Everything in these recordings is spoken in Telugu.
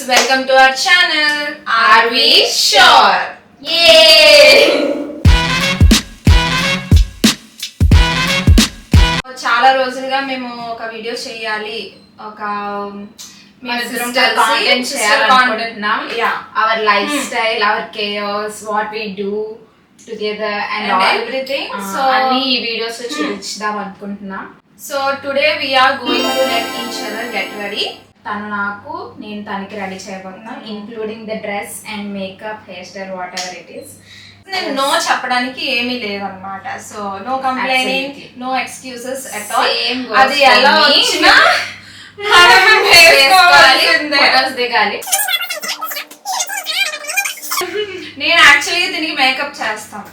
Welcome to our channel. Are we sure? Yay! చాలా రోజులుగా మేము ఒక వీడియో చేయాలి, ఒక our lifestyle, our chaos, what we do together and all everything. So అన్ని ఈ వీడియోస్ లో చూపించుదాం అనుకుంటున్నా. So today we are going to let each other get ready. తను నాకు, నేను తనకి రెడీ చేయబోతున్నాం, including the dress and makeup, hair style, whatever it is. నేను నో చెప్పడానికి ఏమీ లేదన్నమాట. So no complaining, no excuses at all. అది ఎలా వచ్చినా ఫోటోస్ దిగాలి. నేను యాక్చువల్లీ దీనికి మేకప్ చేస్తాను.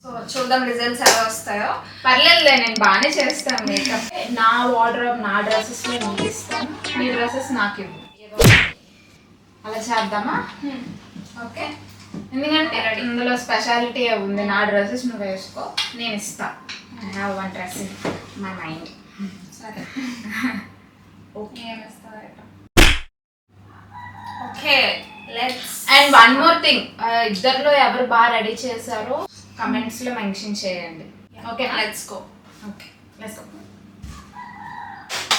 సో చూద్దాం రిజల్ట్స్ ఎలా వస్తాయో. పర్లేదులే, నేను బాగానే చేస్తాను మేకప్. నా వార్డ్రోబ్, నా డ్రెస్సెస్ నేను ఇస్తాను, నీ డ్రెస్సెస్ నాకు ఇవ్వు. అలా చేద్దామా? ఓకే, ఎందుకంటే ఇందులో స్పెషాలిటీ ఉంది. నా డ్రెస్సెస్ నువ్వు వేసుకో, నేను ఇస్తా. I have one dress in my mind. సరే, okay okay let's. And one more thing, ఇద్దరిలో ఎవరు బాగా రెడీ చేశారో కమెంట్స్ లో మెన్షన్ చేయండి. Okay, let's go. Okay, let's go.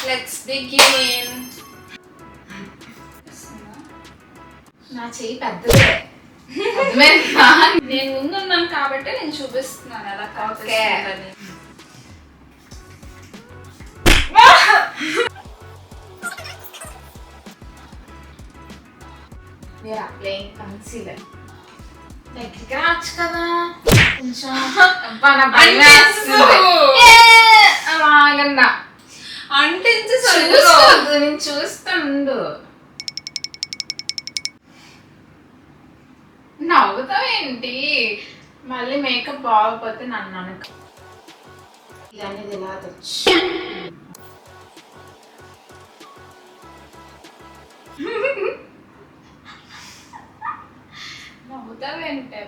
Let's begin. నా చెయ్యి పెద్దదే. నేను ముందున్నాను కాబట్టి నేను చూపిస్తున్నాను ఎలా కనిపిస్తుందని. మీరు అప్లైయింగ్ కన్సీలర్ దగ్గరికి రావచ్చు కదా కొంచెం. అంటే నేను చూస్తాను. నవ్వుతావేంటి? మళ్ళీ మేకప్ బాగోకపోతే నన్ను అనక. ఇదనేది ఇలా తెచ్చు. నవ్వుతావేంటే?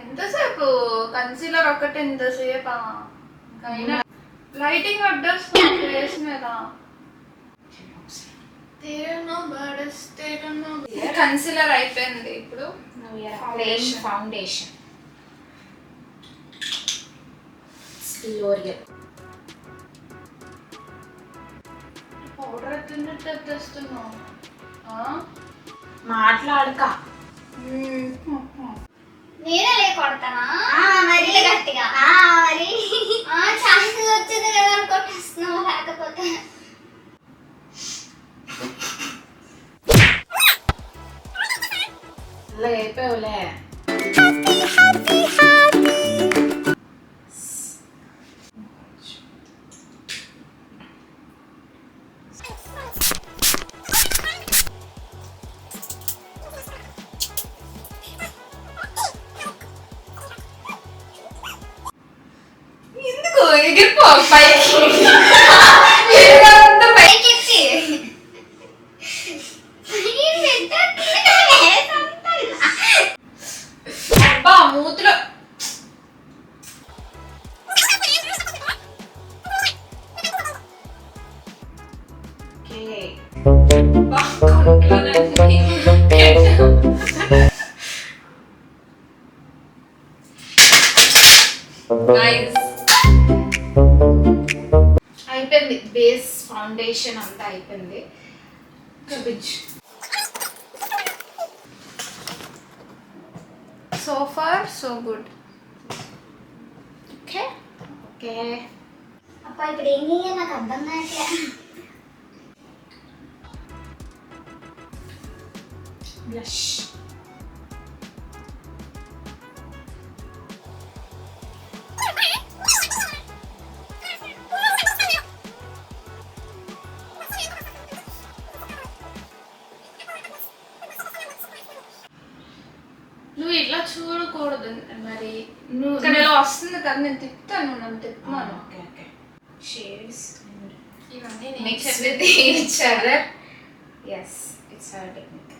ఎంతసేపు కన్సీలర్ ఒక్కటి ఎంతసేపా? లైటింగ్ అడ్డొస్తుంది ఫేస్ మీద. కన్సీలర్ అయిపోయింది. ఇప్పుడు ఫౌండేషన్ లోరియల్ పౌడర్ ఎత్తున్నట్టుస్తున్నావు. మాట్లాడక. నేనే కొడతానా మరి గట్టిగా? మరి ఛాన్స్ వచ్చింది కదా కొట్టేస్తున్నావు. లేకపోతే అలా అయిపోయావులే. ఎందుకు ఎగిరిపో పైకి? అబ్బా మూతిలో అయిపోయింది. బేస్ ఫౌండేషన్ అంతా అయిపోయింది. చూపించు. So far so good. Okay okay. అప్ప ఇప్పుడు ఏం చేయాలి నాకు అర్థం కావట్లే. బ్లష్. ఇక్కడ ఇలా వస్తుంది కదా, నేను తిప్పుతాను, నన్ను తిప్పుతాను. Okay okay. షేడ్స్ ఇవన్నీ mix with each other. Yes, it's our technique.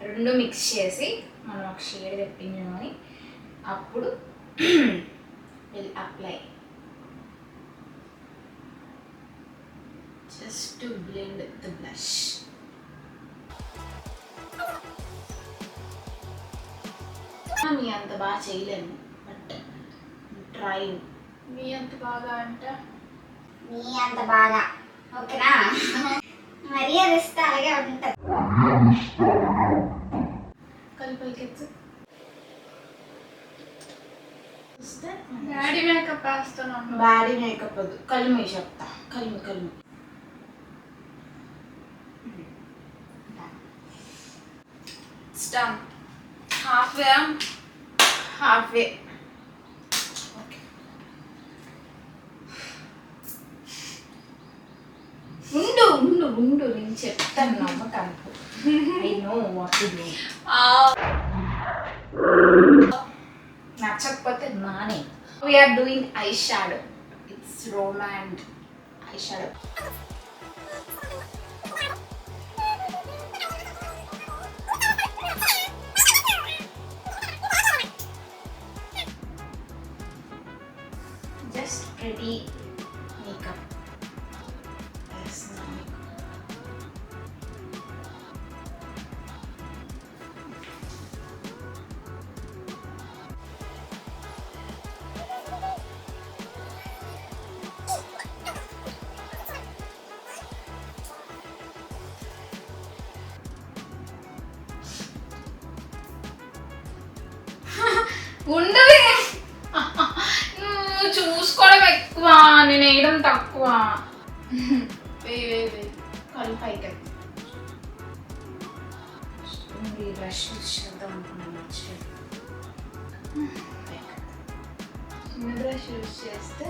రెండు మిక్స్ చేసి మనం ఒక షేడ్ తెప్పించుకొని అప్పుడు will apply just to blend the blush. మీ అంత బాగా చేయలేను, బట్ ట్రై. మీ అంత బాగా అంటే నీ అంత బాగా ఓకేనా? మర్యాద ఇస్తే అలాగే ఉంటుంది. కలిపలికెత్తు. డాడీ మేకప్ వేస్తున్నాను. బాడీ మేకప్ వద్దు, కలిమి చెప్తా. కలిమి కలిమి. Done. Half way. Half way. ఉండు ఉండు ఉండు, నేను చెప్తాను, నమ్మకానికి. I know what to do. నచ్చకపోతే నానే. We're doing eye shadow. It's romand eye shadow. Just ready makeup. ఉండవే, నువ్వు చూసుకోవడం ఎక్కువ, నేను వేయడం తక్కువ. కలిపైతే బ్రష్ యూస్ చేద్దాం అనుకున్నాను. చిన్న బ్రష్ యూస్ చేస్తే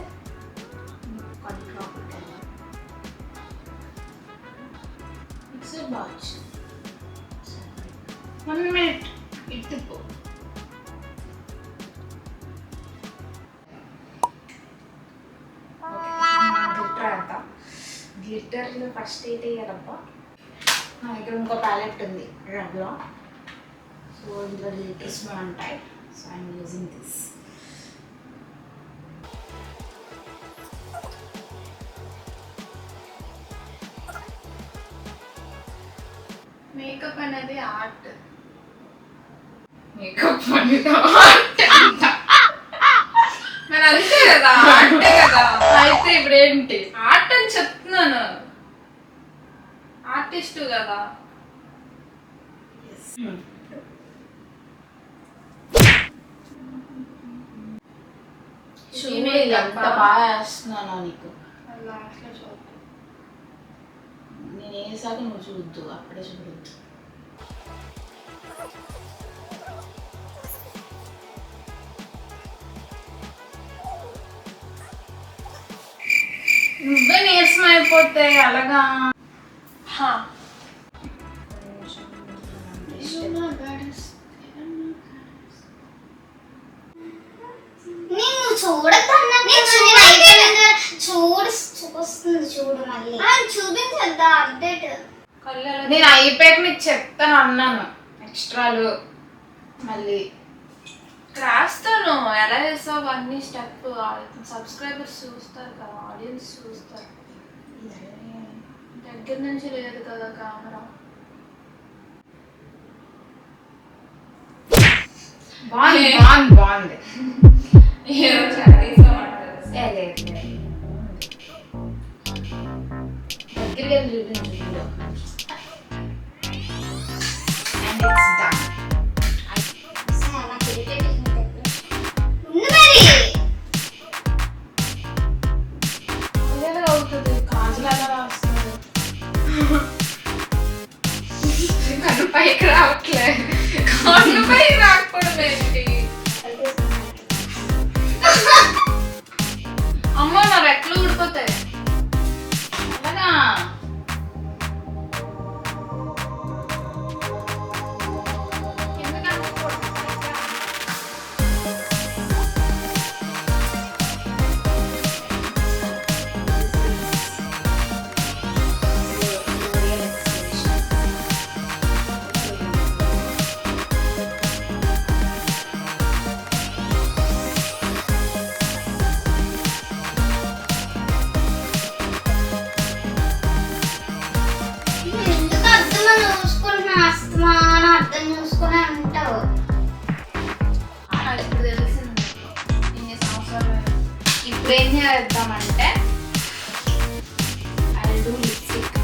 కంట్రోల్. ఇట్స్ బాచ్. 1 minute ఇట్టుకో. గ్లిట్టర్లో ఫస్ట్ అయితే వేయాలబ్బా. నా దగ్గర ఇంకో ప్యాలెట్ ఉంది రెగ్లో, సో ఇందులో గ్లిట్టర్స్ బాగుంటాయి. So I'm using this. Makeup అనేది ఆర్ట్. మేకప్ అనేది మరి అంతే కదా, ఆర్టే కదా. అయితే ఇప్పుడు ఏంటి? ఆర్ట్ అని చెప్తున్నాను, ఆర్టిస్ట్ కదా. చూడు ఎంత బాగా వేస్తున్నాను నీకు. లాస్ట్లో చూద్దాం. నేను వేసాక నువ్వు చూద్దు, అప్పుడే చూడొద్దు. నువ్వే నీరసం అయిపోతే అలాగా. నేను చూడద్దన్నా చూడు చూస్తుంది, చూడు మళ్ళీ చూపించద్దా అప్డేట్. నేను అయిపోయాక నీకు చెప్తాను అన్నాను, ఎక్స్ట్రాలు మళ్ళీ రాస్తాను. ఎలా వేసావు అన్ని స్టెప్ సబ్స్క్రైబర్స్ చూస్తారు కదా, ఆడియన్స్ చూస్తారు. దగ్గర నుంచి లేదు కదా కెమెరా. బాగుంది బాగుంది బాగుంది. దగ్గరికి వెళ్ళి చూపించు. And it's done. అవుతుంది కాజులాగా వస్తుంది. కన్ను పైకి రావట్లే. కన్ను పై రాకపోవడం ఏంటి? అమ్మో నా రెక్కలు ఊడిపోతాయి. అలాగా ఎందుకంటే ఇప్పుడు ఏం చేద్దామంటే I do lipstick.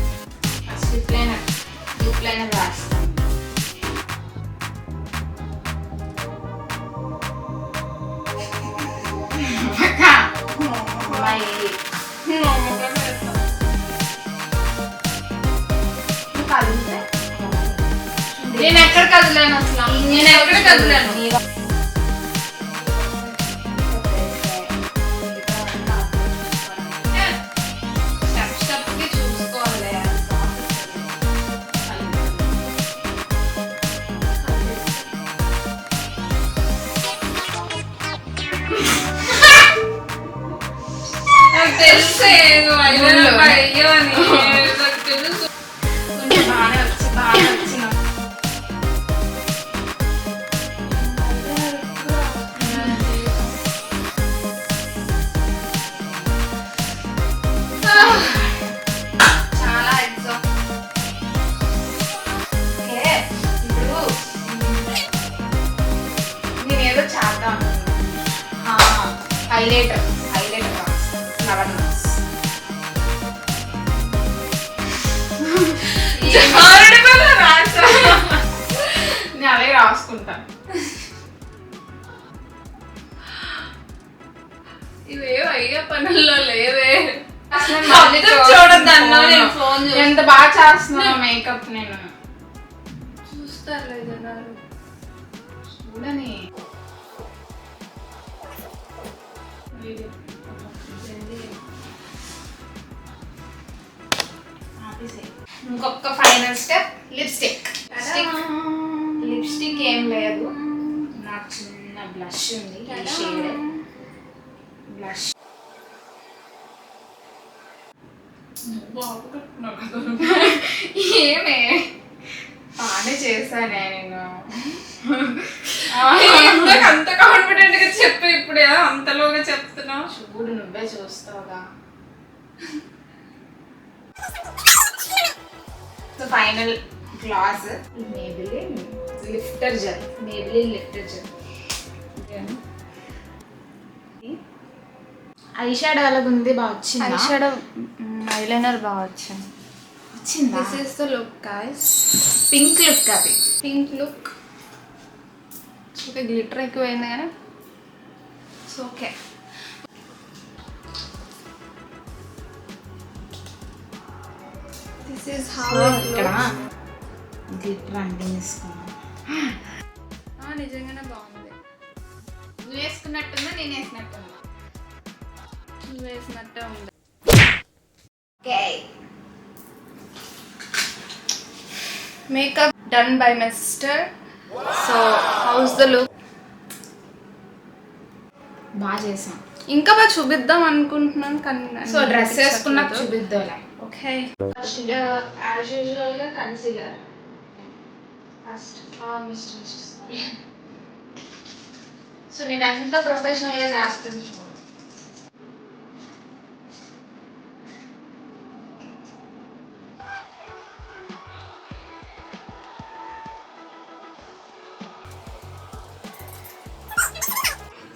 First lip liner రాస్తాం. నేను ఎక్కడ కదలేను అసలు. నేను ఎక్కడ కదలేను. తెలుసు అయ్యో అని తెలుసు. కొంచెం బాగా వచ్చిన చాలా ఎగ్జామ్. ఇప్పుడు నేనేదో చేద్దాం. Highlighter flower notes. నేను అలాగే రాసుకుంటాను. ఇవేవో అయ్యే పనుల్లో లేవే. చూడొద్దన్నా నేను ఫోన్ ఎంత బాగా చేస్తున్నాను మేకప్. నేను చూస్తారులే జనాలు. చూడని ఇంకొక ఫైనల్ స్టెప్ లిప్స్టిక్. లిప్స్టిక్ ఏం లేదు, నాకు చిన్న బ్లష్ ఉంది. ఈ షేడ్ బ్లష్. ఏమే బాగానే చేశానే నేను. అంత కాన్ఫిడెంట్ గా చెప్పు. ఇప్పుడు అంతలోగా చెప్తున్నావు. చూడు నువ్వే చూస్తావుగా. So final gloss Maybelline lifter gel. Eye shadow అలాగ ఉంది. బాగా వచ్చింది. ఐ షాడో ఐలైనర్ బాగా వచ్చింది. వచ్చిందా? This is the look guys. Pink look. అది పింక్ లుక్. ఓకే గ్లిటర్ ఎక్కువైంది కానీ it's okay. This is how ఇక్కడ గ్లిటర్ అంటే వేసుకున్నాను. నిజంగానే బాగుంది. నువ్వు వేసుకున్నట్టుందా నేను వేసినట్టుందా? నువ్వు వేసినట్టే ఉంది. Okay makeup done by my sister. So house the look. బాగా చేసాం. ఇంకా బాగా చూపిద్దాం అనుకుంటున్నాను కానీ సో డ్రెస్ వేసుకున్నాక చూపిద్దాంలే. ఓకే యాజ్ యూజువల్గా కన్సీలర్ ఫస్ట్. సో నేను ఎంత ప్రొఫెషనల్గా చేస్తాను.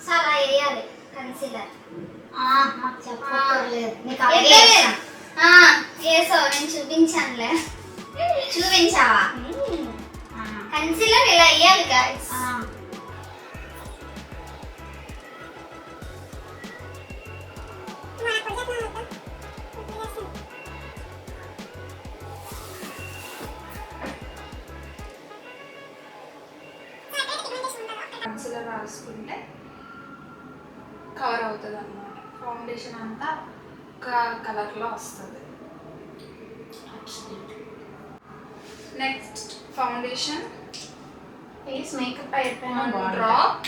చాలా వేయాలి కన్సీలర్. మాకు చెప్పలేదు. వేసావు, నేను చూపించానులే. చూపించావా? కన్సీలర్ ఇలా వేయాలి గాయ్స్. కన్సీలర్ రాసుకుంటే కవర్ అవుతుంది అన్నమాట. ఫౌండేషన్ అంతా ఒక కలర్లో వస్తుంది. నెక్స్ట్ ఫౌండేషన్ ఫేస్ మేకప్ అయిపోయినా డ్రాప్.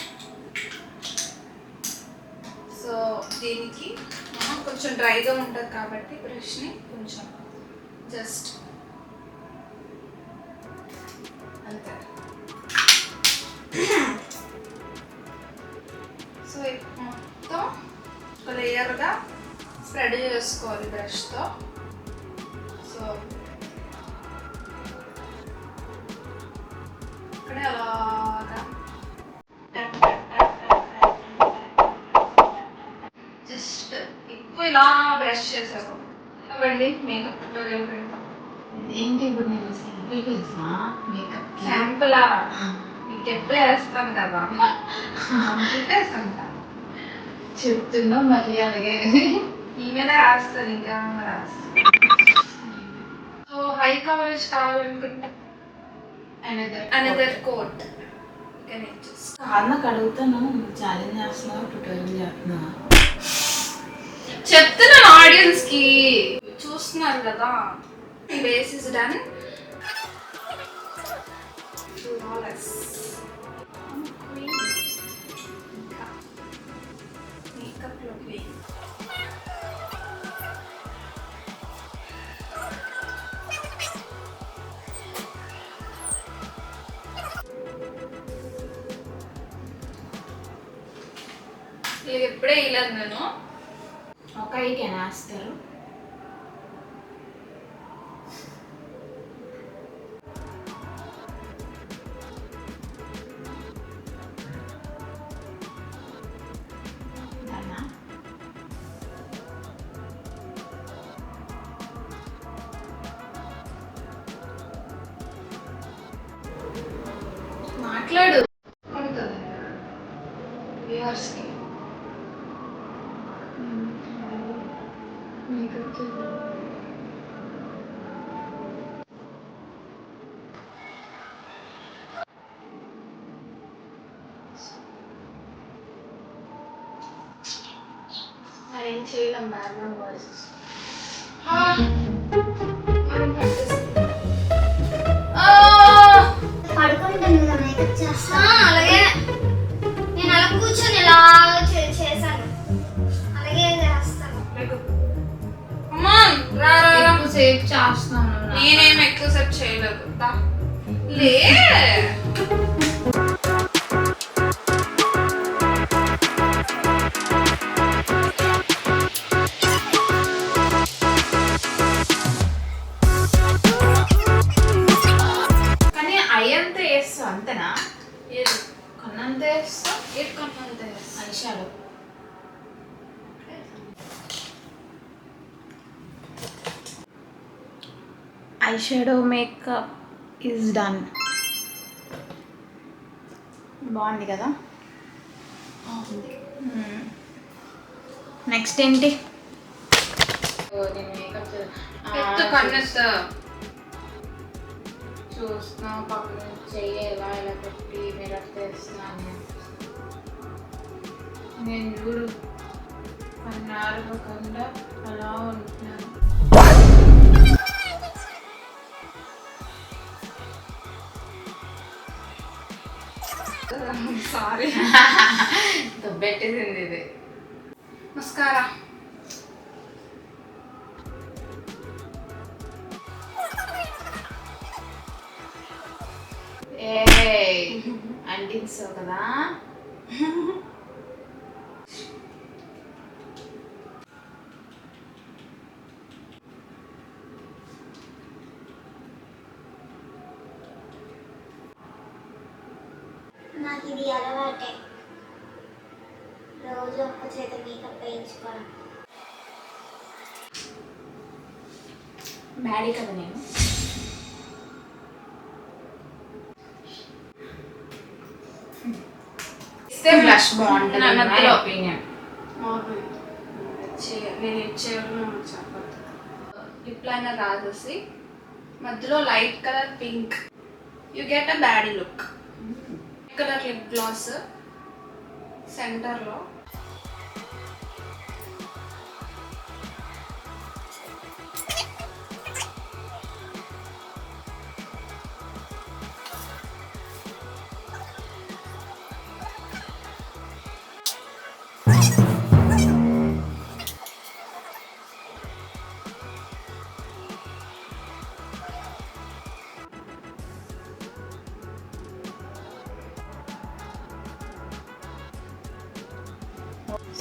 సో దీనికి మనం కొంచెం డ్రైగా ఉంటుంది కాబట్టి బ్రష్ని కొంచెం జస్ట్ అంతే. సో మొత్తం ఒక లేయర్గా స్ప్రెడ్ చేసుకోవాలి బ్రష్తో. సో ఇక్కడే అలాగా జస్ట్ బ్రష్ చేసావు వెళ్ళి మేకప్ ట్యూటోరియల్ పెడతాం. ఏంటి ఇప్పుడు నేను సింపుల్ తెలుసా మేకప్ శాంపులా నీకు ఎప్పుడే వేస్తాను కదా వేస్తాను చెప్తున్నా మళ్ళీ అలాగే ఈమెనే రాస్తుంది ఇంకా రాస్తుంది. సో హై కవరేజ్ కావాలనుకుంటే అనదర్ కోట్ నాకు అడుగుతాను ఛాలెంజ్ చేస్తున్నావు ట్యూటోరియల్ చేస్తున్నావా చెప్తున్నాను ఆడియన్స్ కి చూస్తున్నారు కదా. Base is done. మేకప్ లో ఎప్పుడే వేయలేదు నేను. ఒక ఐకేనా వేస్తారు మాట్లాడు వ్యూవర్స్కి. మరేం చేయలేం బ్యాక్గ్రౌండ్ వాయిస్ పడుకుంటాను మేకప్ చేస్తా. అలాగే నేను అలా కూర్చొని ఇలా చేశాను. అలాగే చేస్తాను. అమ్మా రా రా రా. సేఫ్ చేస్తున్నాను నేనేం ఎక్కువసేపు చేయలేదు. లే కానీ అయ్యంతా వేస్తావు అంతేనా ఏది కొన్నంత వేస్తావు ఎట్టుకుంటే eyeshadow eyeshadow makeup is done. బాగుంది కదా. నెక్స్ట్ ఏంటి నేను మేకప్ ఎత్తు కన్నెత్త చూస్తున్నా పక్కన చెయ్యి ఎలా ఇలా పెట్టి మీరు తెస్తున్నాను నేను చూడు కన్నారకుండా అలా ఉంటున్నాను. సారీ దొబ్బెట్టేసింది ఇది. మస్కారా అంటించావు కదా. నాకు ఇది అలవాటే, రోజు ఒక్క చేత మేకప్ వేయించుకోవడం. మ్యాడీ కదా నేను. ఇస్తే బ్లష్ బాగుంటుంది నా మధ్యలో ఒపీనియన్. నేను ఇచ్చేవాళ్ళు చెప్పదు. లిప్ లైనర్ రాసేసి మధ్యలో light colour pink you get a baddie look. Colour lip gloss సెంటర్లో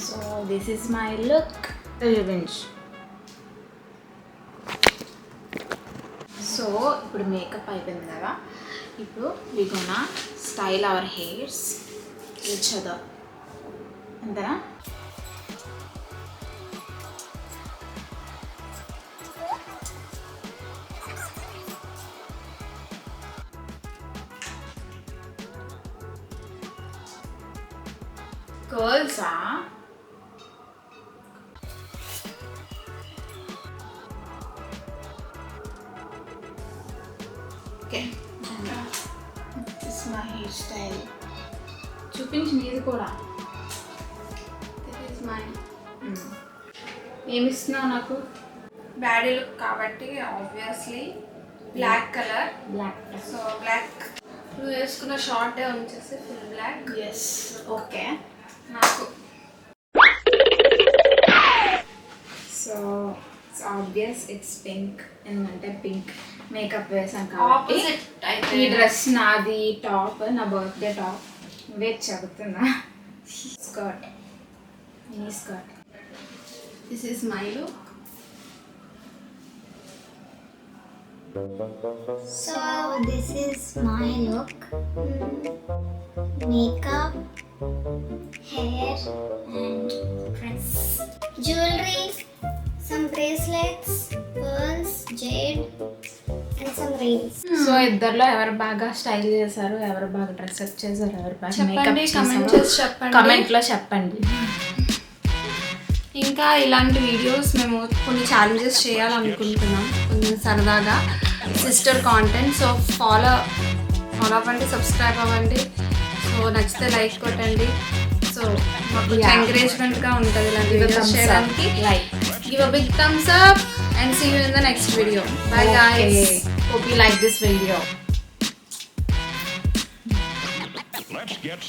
So this is my look. Revenge. So ఇప్పుడు మేకప్ అయిపోయింది కదా. ఇప్పుడు we gonna style our hairs each other. అంతేనా? కర్ల్సా? Okay, this my hair style. చూపించి నీది కూడా. దిస్ ఇస్ మై ఏమి ఇస్తున్నావు నాకు? బ్యాడీ లుక్ కాబట్టి obviously black colour. Black. So black నువ్వు వేసుకున్న షార్ట్ వచ్చేసి ఫుల్ బ్లాక్. Yes, okay. నాకు so it's obvious, it's pink. ఎందుకంటే పింక్ మేకప్ వేసాం కాబట్టి. ఆపోజిట్ అయితే ఈ డ్రెస్ నాది, టాప్ నా బర్త్డే టాప్. వెయిట్ చదువుతున్నా. Skirt, mini skirt. This is my look. So this is my look. Makeup, hair and dress. Jewelry, some bracelets, pearls, jade and some rings. So ఇద్దరిలో ఎవరు బాగా స్టైల్ చేశారు, ఎవరు బాగా డ్రెస్ అప్ చేశారు, ఎవరు బాగా చెప్పండి, మేకప్ కమెంట్ చేశారు, చేసి చెప్పండి. కమెంట్లో చెప్పండి. ఇంకా ఇలాంటి వీడియోస్ మేము కొన్ని ఛాలెంజెస్ చేయాలనుకుంటున్నాం, కొంచెం సరదాగా సిస్టర్ కాంటెంట్. సో ఫాలో అవ్వండి, సబ్స్క్రైబ్ అవ్వండి. సో నచ్చితే లైక్ కొట్టండి. సో మాకు ఎంకరేజ్మెంట్గా ఉంటుంది ఇలాంటి వీడియోస్ చేయడానికి. Give a big thumbs up and see you in the next video. Bye guys. Hope you like this video. Let's get